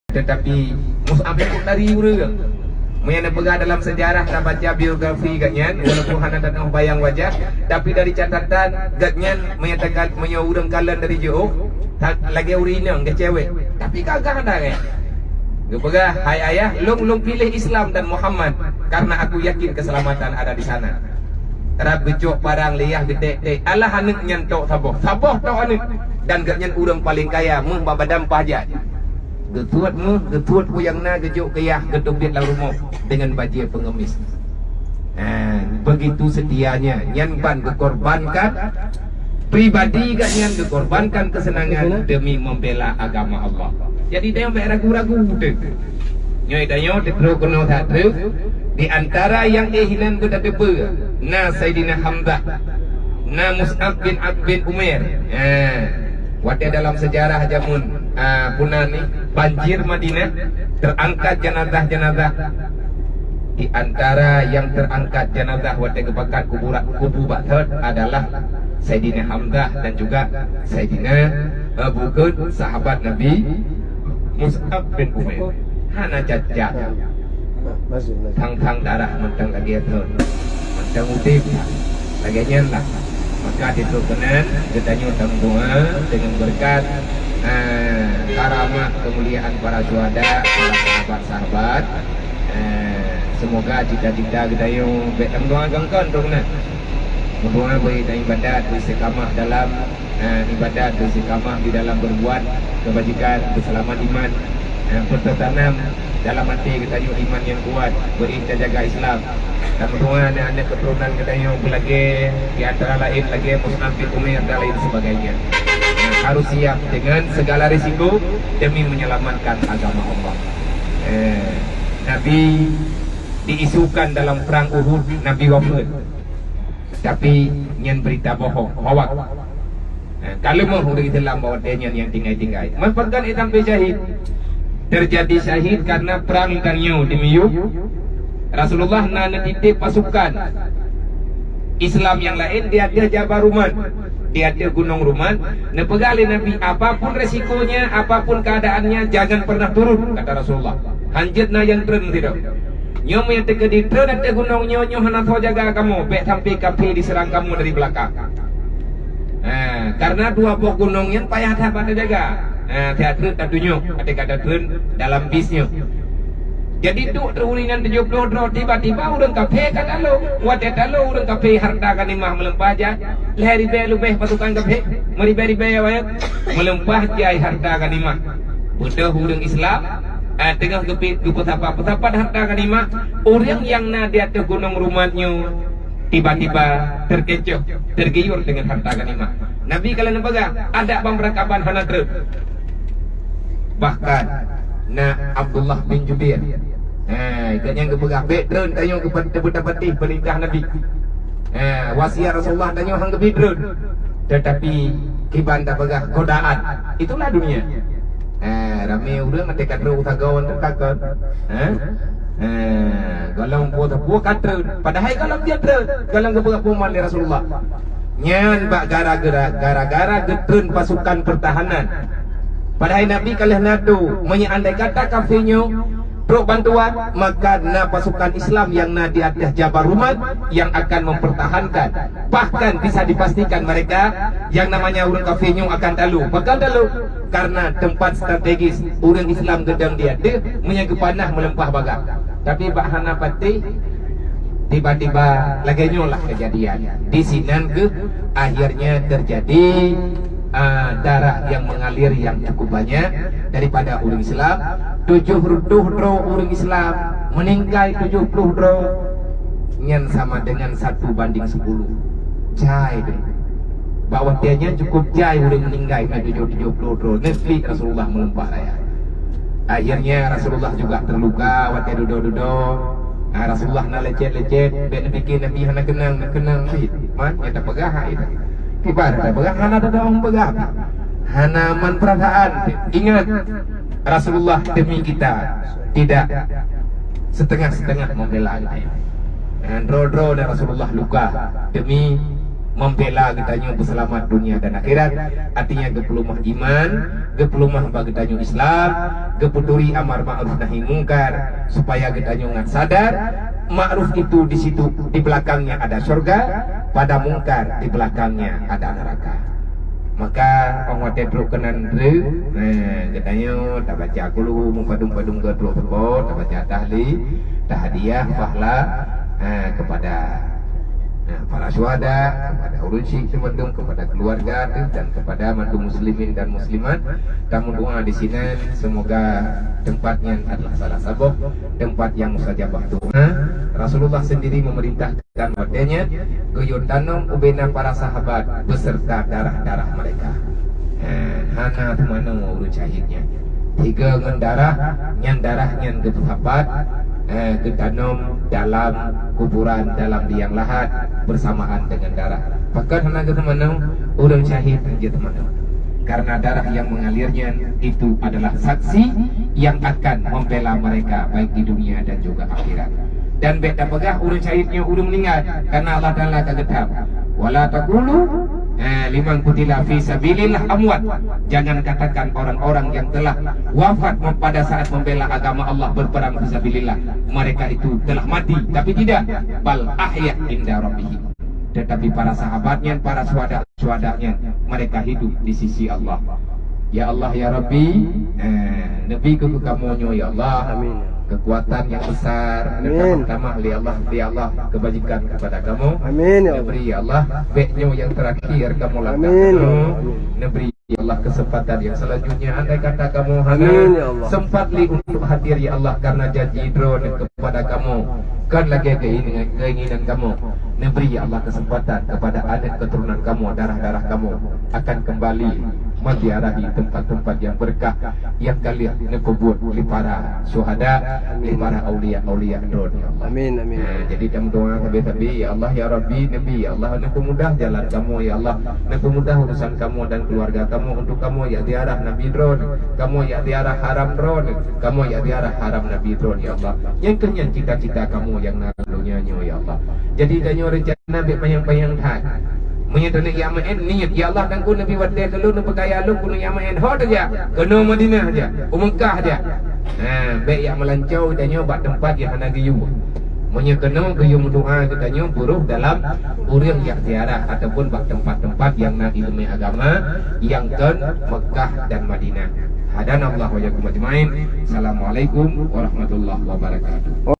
Tetapi Mus'ab pun dari urang. Muyana pegah dalam sejarah tak baca biografi gatnyan walaupun hana tak bayang wajah, tapi dari catatan gatnyan menyatakan punya urang kalan dari jauh tak lagi urinang ke cewek. Tapi kagak ada kan. Dia pegah, hai ayah, long pilih Islam dan Muhammad karena aku yakin keselamatan ada di sana. Terap becok parang liyah gede Allah hanek nyantok saboh tok hanek dan gatnyan urang paling kaya meh babadam pajak. Getuat yang na gejuk kayah gedubit lang rumah dengan baju pengemis. Begitu setianya nyanpan dikorbankan pribadi gak nyan dikorbankan kesenangan demi membela agama Allah. Jadi dia sampai ragu-ragu deh. Nyoi dayo ditru kono satu di antara yang hinan ku dadepe na Sayyidina Hamzah, na Mus'ab bin Umair. Waktu dalam sejarah jamun punani banjir Madinah terangkat jenazah-jenazah. Di antara yang terangkat jenazah waktu kebakar kubu Ba'thad adalah Sayyidina Hamzah dan juga Sayyidina Abu Bakar sahabat Nabi Mus'ab bin Umair. Hana cacat thang darah mentang lagi itu mentang utip lagi nyenlah. Maka diturunan kita nyutang doa dengan berkat karamah kemuliaan para syuhada, para sahabat-sahabat. Semoga cita-cita kita yang betang doa gangkan turunan. Berdoa kita ibadat istiqamah dalam ibadat istiqamah di dalam berbuat kebajikan, keselamatan iman, bertanam dalam hati kita yang iman yang kuat, berikhtiar jaga Islam. Dan berdoa anak keturunan kita yang berlagi di antara lain lagi Mus'ab bin Umair dan lain sebagainya. Harus siap dengan segala risiko demi menyelamatkan agama Allah. Nabi diisukan dalam perang Uhud, Nabi wafat. Tapi nyan berita bohong, hoak. Kalau mau udah kita lambau nyan yang tinggai-tinggai. Mempatkan hitam syahid. Terjadi syahid karena perang Tanyo di Miyuk. Rasulullah nana titip pasukan Islam yang lain di ada Jabal Ruman, di ada Gunung Ruman. Nepegali Nabi, apapun resikonya, apapun keadaannya, jangan pernah turun, kata Rasulullah. Hanjitna yang tren tidak. Nyom yang tegedi tren ada gunung nyonyo hana jaga kamu, bek sampai kapi diserang kamu dari belakang. Karena dua buah gunung yang payah dapat jaga. Teater tatunya, ada kata tren dalam bisnya. Jadi tu terulingan 70 dro tiba-tiba urang kafe kata lo, wadah lo urang kafe harta kan imah melempah aja, lehari be lubeh pasukan kafe, meriberi be awak melempah jai harta kan imah. Budak urang Islam, tengah kepi petapa harta kan imah, orang yang na di atas gunung rumahnya tiba-tiba terkecoh, tergiur dengan harta kan imah. Nabi kalian pegang, ada pemberangkapan hanatru. Bahkan na Abdullah bin Jubair ikatnya kepegah bedron tanya kepada patih perintah Nabi. Wasiat Rasulullah tanya hang bedron. Tetapi kiban tak pegah godaan. Itulah dunia. Ramai urang ada kata utagawan terkakar. Galang puak kata padahal galang dia ter galang kepegah puman dari Rasulullah. Nyan bak gara-gara getun pasukan pertahanan. Padahal Nabi kalah nadu menyandai kata kafirnya pro bantuan, maka na pasukan Islam yang na di atas Jabal Rumat yang akan mempertahankan. Bahkan bisa dipastikan mereka yang namanya orang kafirnya akan talu. Bahkan talu karena tempat strategis orang Islam gedang dia menyaga panah melempah bagang. Tapi bahana pati tiba-tiba lagi nyolah kejadian. Di sinan ke akhirnya terjadi darah yang mengalir yang cukup banyak daripada orang Islam. 70 dro orang Islam meninggal 70 dro nyan sama dengan 1:10. Jai deh. Bahwa tianya cukup jai orang meninggal 70 dro. Nesli Rasulullah melempah raya. Akhirnya Rasulullah juga terluka waktu dudo. Rasulullah na lecet, bikin Nabi hana kenang hit. Man, nyata pegah itu. Kibar, pegah hana dadang pegah. Hana man perasaan. Ingat, Rasulullah demi kita tidak setengah-setengah membela kita. Dan dro dan Rasulullah luka demi membela getanyo berselamat dunia dan akhirat. Artinya gepelumah iman, gepelumah bagetanyo Islam, geputuri amar ma'ruf nahi mungkar, supaya getanyo ngan sadar ma'ruf itu di situ di belakangnya ada surga, pada mungkar di belakangnya ada neraka. Maka orang tedruk kenan re, getanyo tak baca kulu mumpadung-padung ke dua pokok, tak baca tahli, tahdiah, fahla kepada para syuhada, kepada ulun syekh semendung, kepada keluarga dan kepada mantu muslimin dan muslimat. Tamu doa di sini semoga tempatnya adalah salah sabab tempat yang mustajabah doa. Rasulullah sendiri memerintahkan wadanya guyur tanam ubena para sahabat beserta darah-darah mereka. Hana mana urut syahidnya. 3 ngan darah, nyan darah nyan sahabat ketanam dalam kuburan dalam liang lahat bersamaan dengan darah. Bahkan hana ketemanau urang syahid aja temanau. Karena darah yang mengalirnya itu adalah saksi yang akan membela mereka baik di dunia dan juga akhirat. Dan beda pegah urang syahidnya urang meninggal karena Allah Taala kagetam. Wala taqulu liman qutila fi sabilillah amwat. Jangan katakan orang-orang yang telah wafat pada saat membela agama Allah berperang fi sabilillah mereka itu telah mati, tapi tidak, bal ahya inda rabbihim. Tetapi para sahabatnya, para syuhadanya mereka hidup di sisi Allah. Ya Allah ya Rabbi, Nabi ke kamu ya Allah. Amin. Kekuatan yang besar dan pertama li Allah kebajikan kepada kamu. Amin ya Allah. Beri ya Allah beknya yang terakhir kamu lakukan. Beri ya Allah kesempatan yang selanjutnya andai kata kamu hanya sempat li untuk hadir ya Allah karena janji drone kepada kamu kan lagi keinginan kamu. Beri ya Allah kesempatan kepada anak keturunan kamu, darah-darah kamu akan kembali menziarahi tempat-tempat yang berkah yang kalian nekubur li para syuhada, li para aulia drone ya Allah. Amin amin. Jadi kami doa tabi ya Allah ya Rabbi Nabi ya Allah mudah jalan kamu ya Allah, mudah urusan kamu dan keluarga kamu untuk kamu ya ziarah Nabi drone, kamu ya ziarah haram drone, kamu ya ziarah haram Nabi drone ya Allah. Yang kenyan cita-cita kamu yang nalunya ya Allah. Jadi danyo rencana be payang-payang dah. Menyatakan ya maen niat ya Allah dan ku Nabi wadai kalau nu pegaya lu ku ya maen hot aja kena Madinah aja Mekah aja. Baik yang melancau danyo bak tempat yang hana giyu. Menyatakan giyu doa danyo buruh dalam urang yang ziarah ataupun bak tempat-tempat yang nak ilmu agama yang ke Mekah dan Madinah. Hadanallahu wa iyyakum ajmain. Assalamualaikum warahmatullahi wabarakatuh.